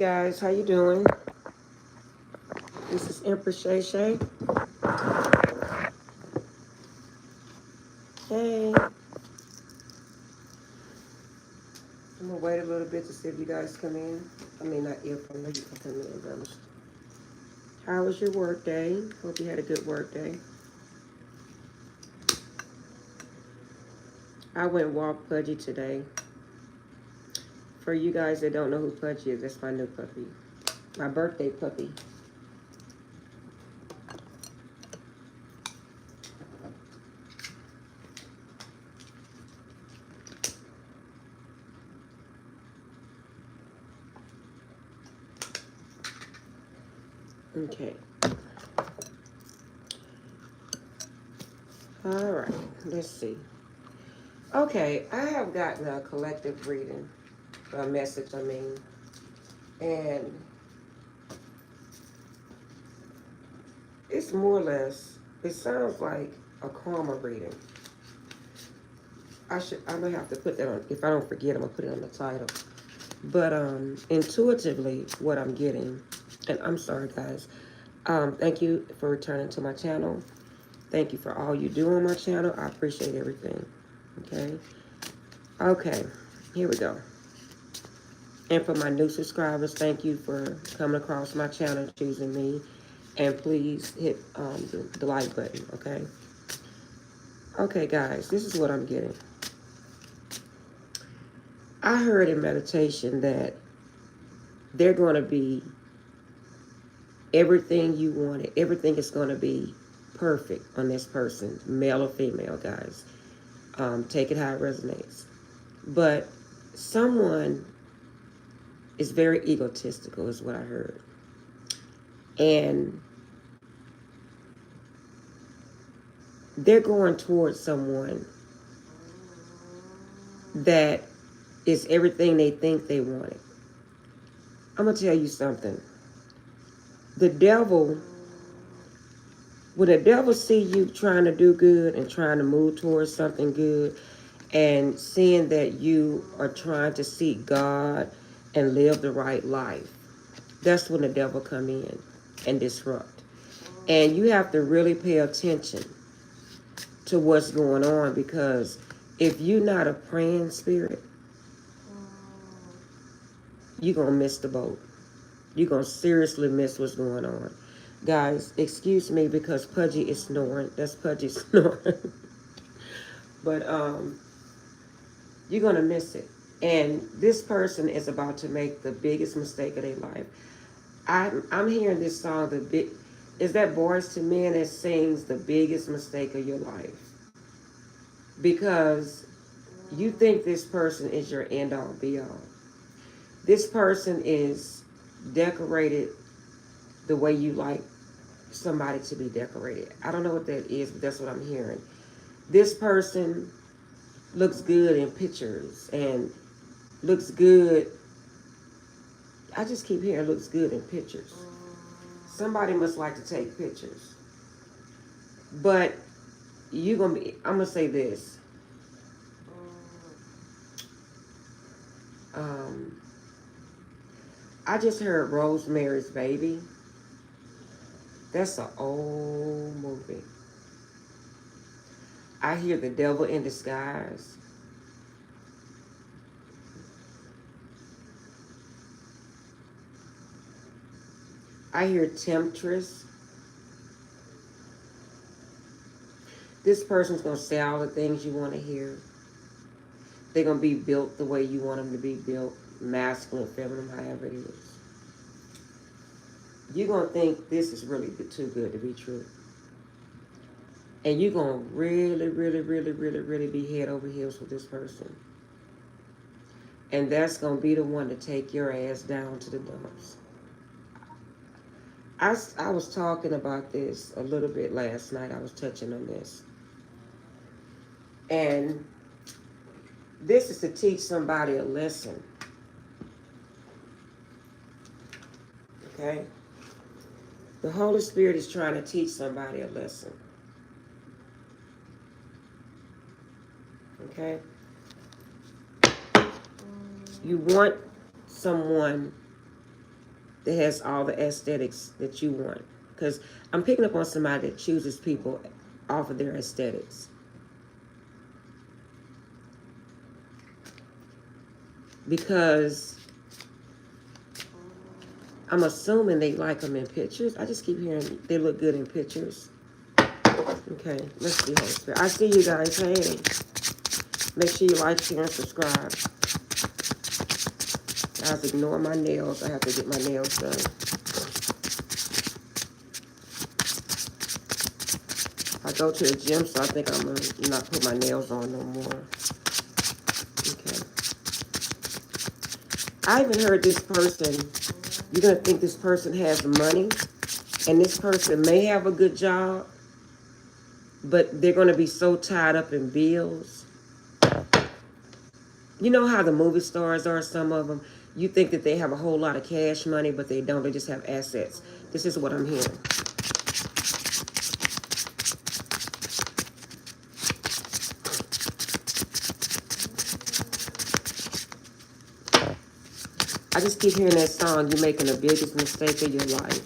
Guys, how you doing? This is Empress Shay Shay. Hey, I'm gonna wait a little bit to see if you guys come in. I mean, not if, I know you can come in, but how was your work day? Hope you had a good work day. I went and walked Pudgy today. For you guys that don't know who Pudgy is, that's my new puppy. My birthday puppy. Okay. All right, let's see. Okay, I have gotten a collective reading, a message, and it's more or less, it sounds like a karma reading. I'm gonna have to put that on, if I don't forget, I'm gonna put it on the title. But intuitively, what I'm getting, and I'm sorry guys, thank you for returning to my channel. Thank you for all you do on my channel. I appreciate everything. Okay, here we go. And for my new subscribers, thank you for coming across my channel, choosing me. And please hit the like button, okay? Okay, guys, this is what I'm getting. I heard in meditation that they're going to be everything you wanted. Everything is going to be perfect on this person, male or female, guys. Take it how it resonates. But someone is very egotistical, is what I heard. And they're going towards someone that is everything they think they wanted. I'm going to tell you something. The devil, when the devil see you trying to do good and trying to move towards something good, and seeing that you are trying to seek God and live the right life, that's when the devil come in and disrupt. And you have to really pay attention to what's going on, because if you're not a praying spirit, you're going to miss the boat. You're going to seriously miss what's going on. Guys, excuse me because Pudgy is snoring. That's Pudgy snoring. But you're going to miss it. And this person is about to make the biggest mistake of their life. I'm hearing this song, is that Boys to Men that sings the biggest mistake of your life. Because you think this person is your end all be all. This person is decorated the way you like somebody to be decorated. I don't know what that is, but that's what I'm hearing. This person looks good in pictures and looks good. I just keep hearing looks good in pictures. Somebody must like to take pictures. But I'm going to say this. I just heard Rosemary's Baby. That's an old movie. I hear The Devil in Disguise. I hear Temptress. This person's going to say all the things you want to hear. They're going to be built the way you want them to be built. Masculine, feminine, however it is. You're going to think this is really too good to be true. And you're going to really, really, really, really, really be head over heels with this person. And that's going to be the one to take your ass down to the dumps. I was talking about this a little bit last night. I was touching on this. And this is to teach somebody a lesson. Okay? The Holy Spirit is trying to teach somebody a lesson. Okay? You want someone that has all the aesthetics that you want. Because I'm picking up on somebody that chooses people off of their aesthetics. Because I'm assuming they like them in pictures. I just keep hearing they look good in pictures. Okay, let's see, Holy Spirit. I see you guys. Hey, make sure you like, share, and subscribe. Guys, ignore my nails. I have to get my nails done. I go to the gym, so I think I'm going to not put my nails on no more. Okay. I even heard this person, you're going to think this person has money, and this person may have a good job, but they're going to be so tied up in bills. You know how the movie stars are, some of them? You think that they have a whole lot of cash money, but they don't. They just have assets. This is what I'm hearing. I just keep hearing that song, you're making the biggest mistake of your life.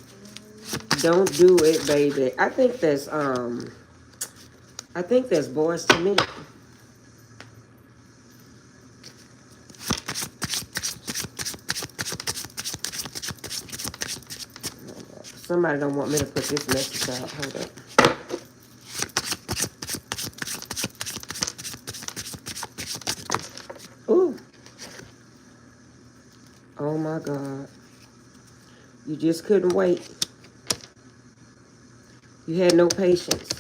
Don't do it, baby. I think that's Boys to Me. Somebody don't want me to put this message out. Hold up. Ooh. Oh my God. You just couldn't wait. You had no patience.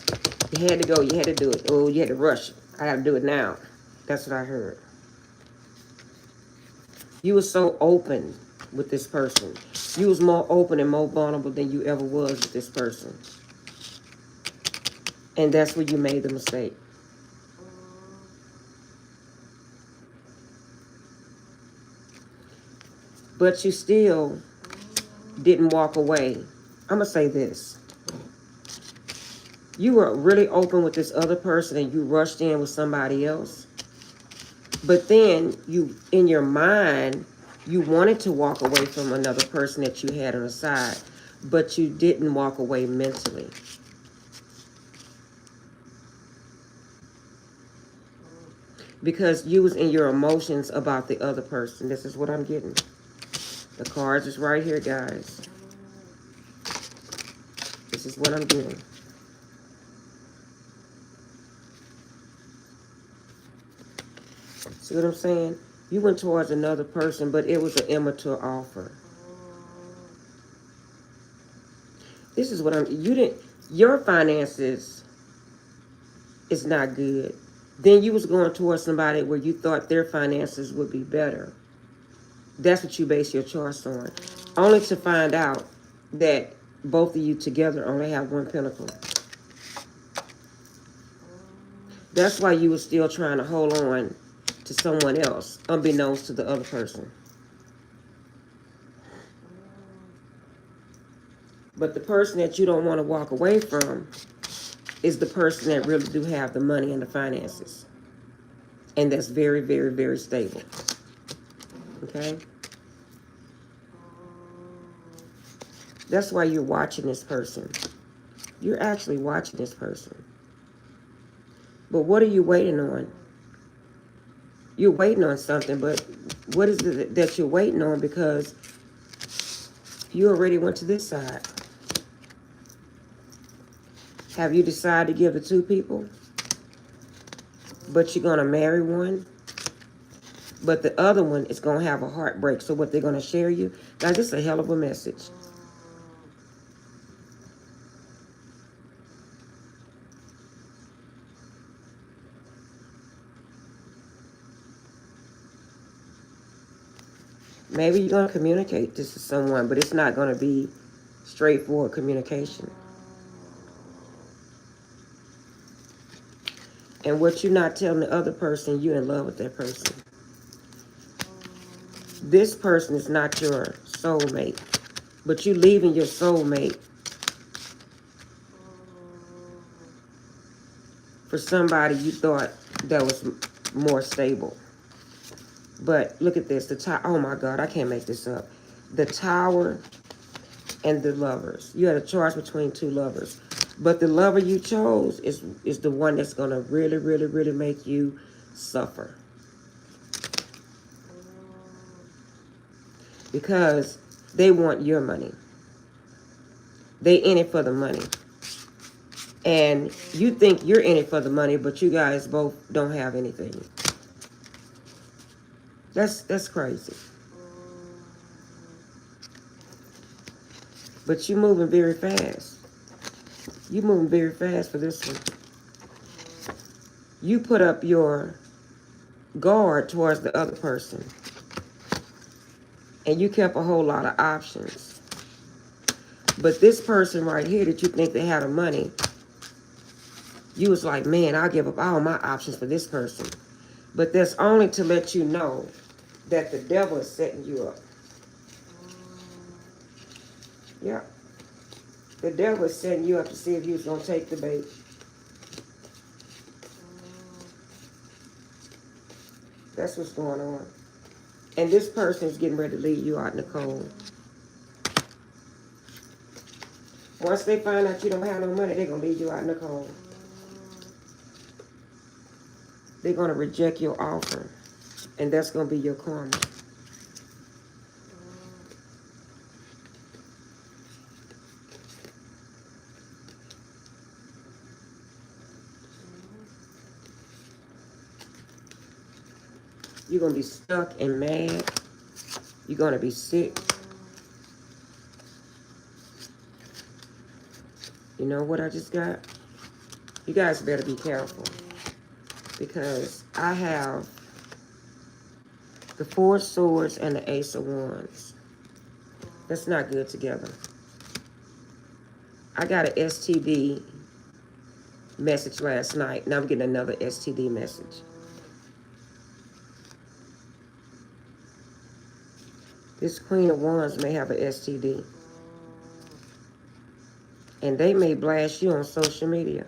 You had to go. You had to do it. Oh, you had to rush. I got to do it now. That's what I heard. You were so open with this person. You was more open and more vulnerable than you ever was with this person. And that's where you made the mistake. But you still didn't walk away. I'm going to say this. You were really open with this other person and you rushed in with somebody else. But then you, in your mind, you wanted to walk away from another person that you had on the side, but you didn't walk away mentally. Because you was in your emotions about the other person. This is what I'm getting. The cards is right here, guys. This is what I'm getting. See what I'm saying? You went towards another person, but it was an immature offer. This is what your finances is not good. Then you was going towards somebody where you thought their finances would be better. That's what you base your choice on. Only to find out that both of you together only have one pinnacle. That's why you were still trying to hold on to someone else, unbeknownst to the other person. But the person that you don't want to walk away from is the person that really do have the money and the finances. And that's very, very, very stable. Okay? That's why you're watching this person. You're actually watching this person. But what are you waiting on? You're waiting on something, but what is it that you're waiting on? Because you already went to this side. Have you decided to give it 2 people? But you're going to marry one? But the other one is going to have a heartbreak. So what, they're going to share you? Now, this is a hell of a message. Maybe you're going to communicate this to someone, but it's not going to be straightforward communication. And what you're not telling the other person, you're in love with that person. This person is not your soulmate, but you're leaving your soulmate for somebody you thought that was more stable. But look at this, oh my God, I can't make this up. The Tower and the lovers. You had a choice between two lovers. But the lover you chose is the one that's going to really, really, really make you suffer. Because they want your money. They in it for the money. And you think you're in it for the money, but you guys both don't have anything. That's crazy. But you're moving very fast. You're moving very fast for this one. You put up your guard towards the other person. And you kept a whole lot of options. But this person right here that you think they had the money, you was like, man, I'll give up all my options for this person. But that's only to let you know that the devil is setting you up. Yeah. The devil is setting you up to see if you was going to take the bait. That's what's going on. And this person is getting ready to leave you out in the cold. Once they find out you don't have no money, they're going to leave you out in the cold. They're going to reject your offer. And that's going to be your karma. You're going to be stuck and mad. You're going to be sick. You know what I just got? You guys better be careful. Because I have the Four of Swords and the Ace of Wands. That's not good together. I got an STD message last night. Now I'm getting another STD message. This Queen of Wands may have an STD. And they may blast you on social media.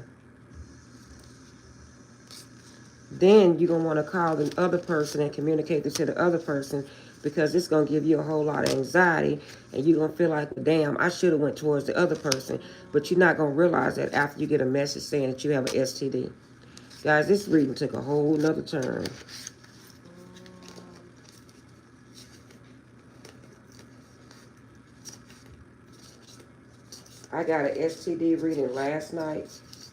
Then you're going to want to call the other person and communicate this to the other person, because it's going to give you a whole lot of anxiety, and you're going to feel like, damn, I should have went towards the other person. But you're not going to realize that after you get a message saying that you have an STD. Guys, this reading took a whole nother turn. I got an STD reading last night,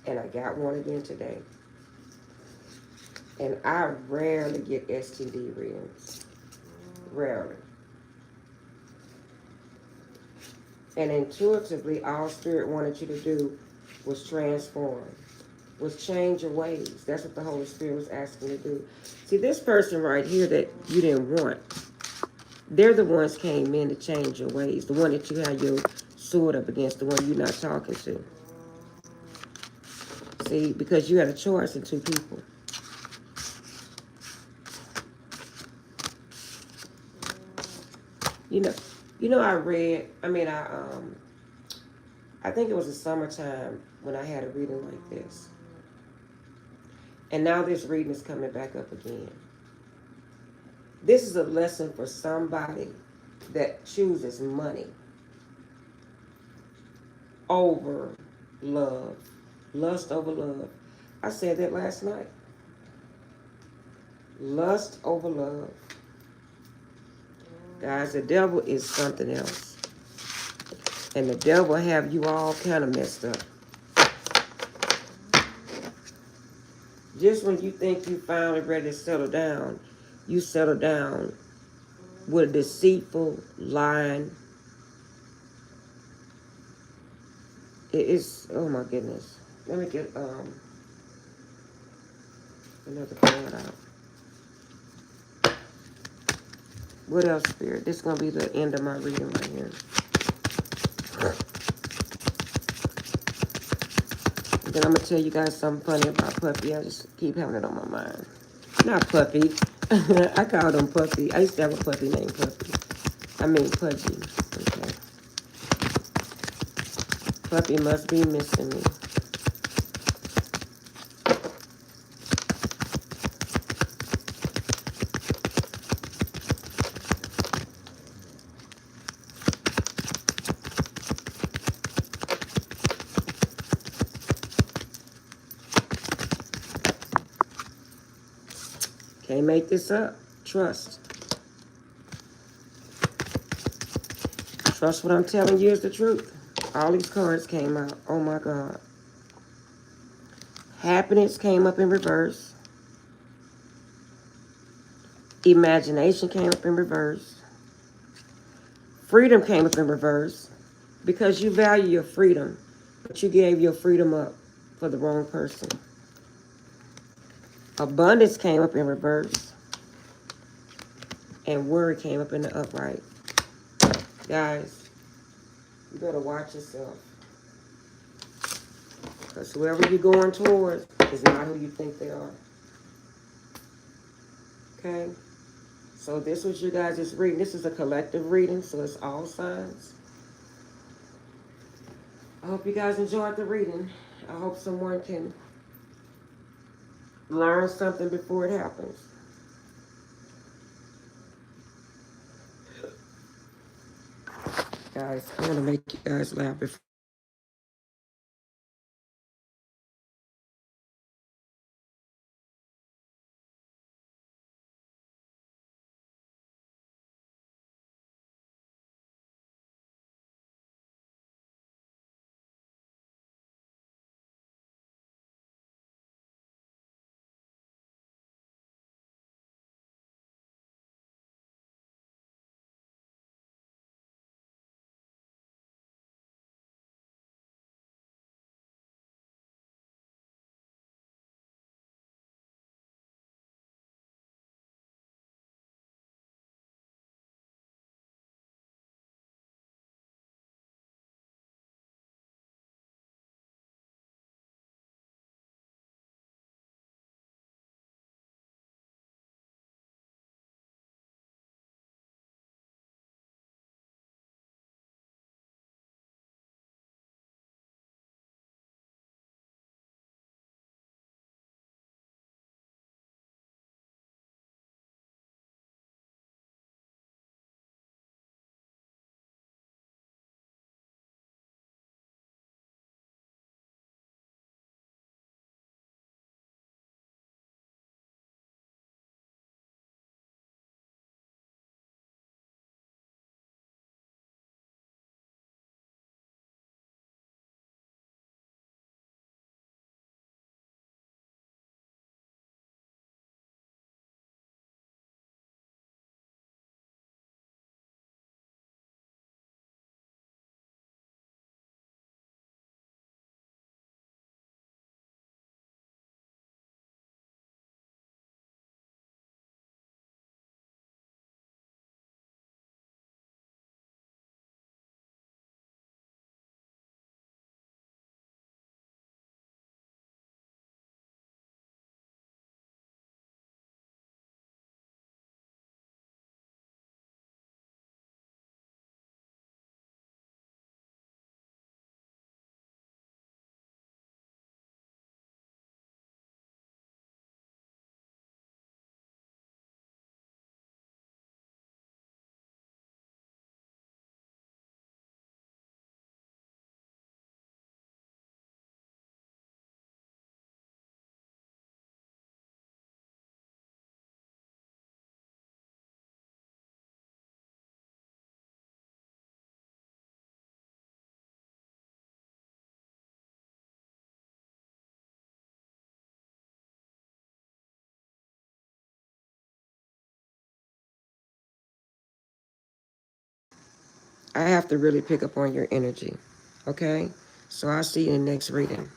and I got one again today. And I rarely get STD readings. Rarely. And intuitively, all Spirit wanted you to do was transform, was change your ways. That's what the Holy Spirit was asking you to do. See, this person right here that you didn't want, they're the ones came in to change your ways. The one that you had your sword up against, the one you're not talking to. See, because you had a choice in two people. You know, I think it was the summertime when I had a reading like this. And now this reading is coming back up again. This is a lesson for somebody that chooses money over love. Lust over love. I said that last night. Lust over love. Guys, the devil is something else. And the devil have you all kind of messed up. Just when you think you finally ready to settle down, you settle down with a deceitful, lying. It's, oh my goodness. Let me get another card out. What else, Spirit? This is going to be the end of my reading right here. And then I'm going to tell you guys something funny about Puppy. I just keep having it on my mind. Not Puppy. I called him Puppy. I used to have a puppy named Puppy. I mean Pudgy. Okay. Puppy must be missing me. Can't make this up. Trust. Trust what I'm telling you is the truth. All these cards came out. Oh my God. Happiness came up in reverse. Imagination came up in reverse. Freedom came up in reverse. Because you value your freedom, but you gave your freedom up for the wrong person. Abundance came up in reverse. And worry came up in the upright. Guys, you better watch yourself. Because whoever you're going towards is not who you think they are. Okay? So this was you guys' reading. This is a collective reading, so it's all signs. I hope you guys enjoyed the reading. I hope someone can learn something before it happens. Guys, I'm going to make you guys laugh before. I have to really pick up on your energy. Okay? So I'll see you in the next reading.